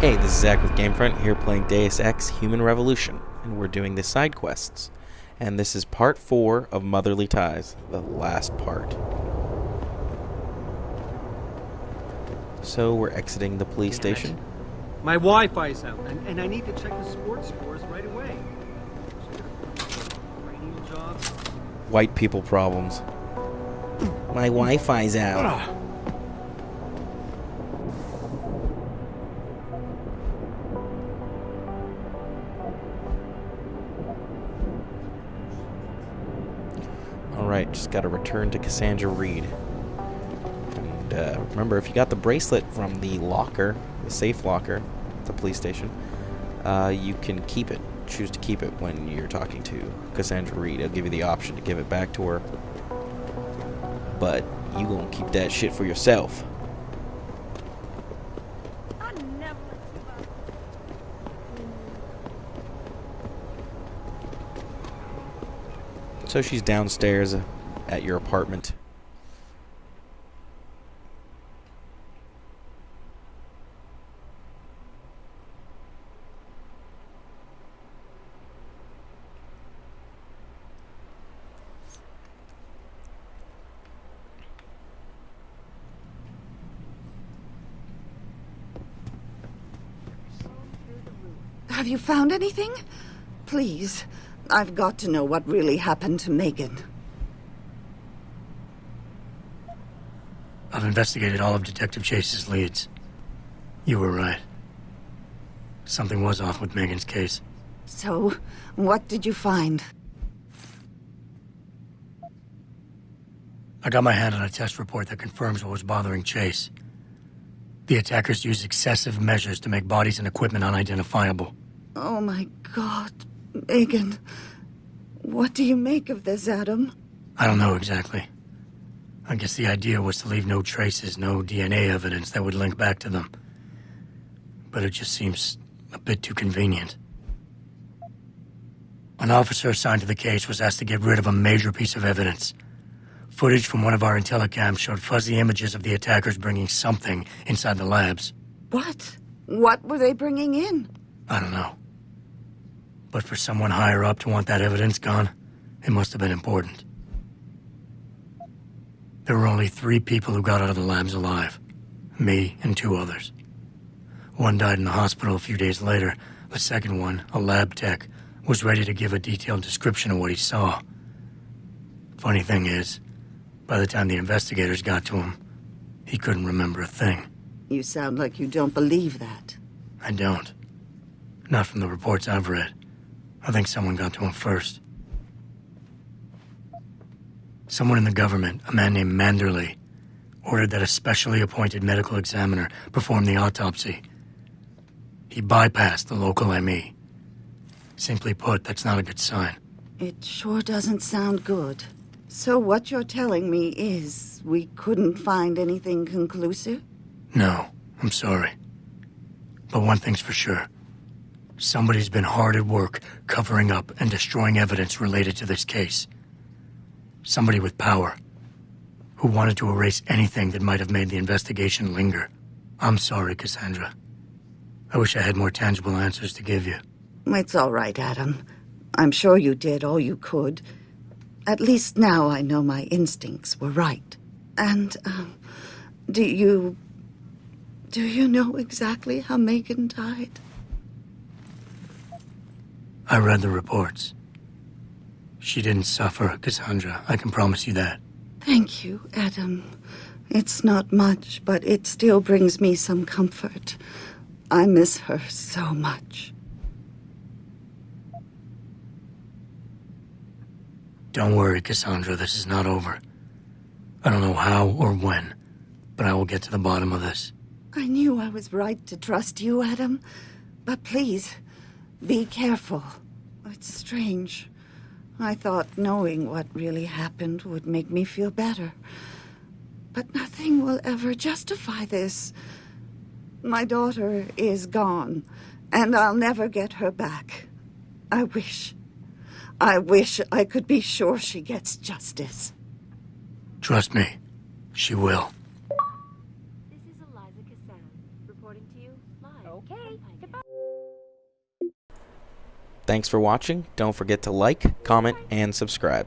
Hey, this is Zach with Gamefront, here playing Deus Ex Human Revolution, and we're doing the side quests. And this is part 4 of Motherly Ties, the last part. So we're exiting the police station. My Wi-Fi's out, and I need to check the sports scores right away. Radio jobs. White people problems. My Wi-Fi's out. Alright, just gotta return to Cassandra Reed. And remember, if you got the bracelet from the locker, the safe locker at the police station, you can keep it. Choose to keep it when you're talking to Cassandra Reed. It'll give you the option to give it back to her. But you gonna keep that shit for yourself. So she's downstairs at your apartment. Have you found anything? Please. I've got to know what really happened to Megan. I've investigated all of Detective Chase's leads. You were right. Something was off with Megan's case. So, what did you find? I got my hand on a test report that confirms what was bothering Chase. The attackers used excessive measures to make bodies and equipment unidentifiable. Oh my God, Megan. What do you make of this, Adam? I don't know exactly. I guess the idea was to leave no traces, no DNA evidence that would link back to them. But it just seems a bit too convenient. An officer assigned to the case was asked to get rid of a major piece of evidence. Footage from one of our IntelliCams showed fuzzy images of the attackers bringing something inside the labs. What? What were they bringing in? I don't know. But for someone higher up to want that evidence gone, it must have been important. There were only 3 people who got out of the labs alive. Me and 2 others. One died in the hospital a few days later. The second one, a lab tech, was ready to give a detailed description of what he saw. Funny thing is, by the time the investigators got to him, he couldn't remember a thing. You sound like you don't believe that. I don't. Not from the reports I've read. I think someone got to him first. Someone in the government, a man named Manderley, ordered that a specially appointed medical examiner perform the autopsy. He bypassed the local ME. Simply put, that's not a good sign. It sure doesn't sound good. So what you're telling me is we couldn't find anything conclusive? No, I'm sorry. But one thing's for sure. Somebody's been hard at work covering up and destroying evidence related to this case. Somebody with power, who wanted to erase anything that might have made the investigation linger. I'm sorry, Cassandra. I wish I had more tangible answers to give you. It's all right, Adam. I'm sure you did all you could. At least now I know my instincts were right. And, do you know exactly how Megan died? I read the reports. She didn't suffer, Cassandra. I can promise you that. Thank you, Adam. It's not much, but it still brings me some comfort. I miss her so much. Don't worry, Cassandra. This is not over. I don't know how or when, but I will get to the bottom of this. I knew I was right to trust you, Adam. But please, be careful. It's strange. I thought knowing what really happened would make me feel better. But nothing will ever justify this. My daughter is gone, and I'll never get her back. I wish I could be sure she gets justice. Trust me, she will. This is Eliza Cassan, reporting reporting to you live. Okay, goodbye. Thanks for watching. Don't forget to like, comment, and subscribe.